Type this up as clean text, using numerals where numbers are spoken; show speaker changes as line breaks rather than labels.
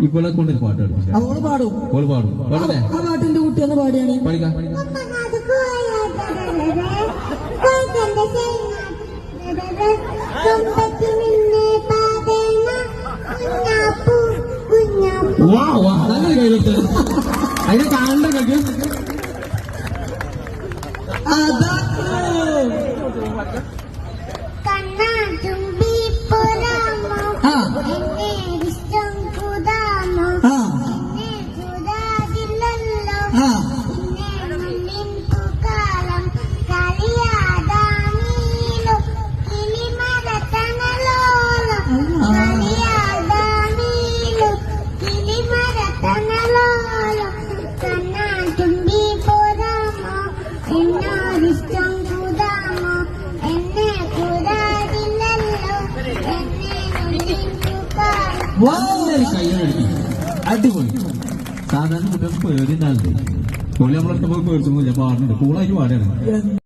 ഇപ്പോളെ കൊണ്ട് പാട്ട്
അവള് പാടും
പാടല്ലേ
ആ പാട്ടിന്റെ കുട്ടി ഒന്ന് പാടിയാണ്
പഠിക്കാം അതിനെ കാണണ്ട കഴിക്കും അടിപൊളി സാധാരണ കുട്ടികൾക്ക് പേടിണ്ടാവില്ലേ പുള്ളി നമ്മളെ പേടിച്ചു പാടുന്നുണ്ട് കൂളായിട്ട് പാടാണ്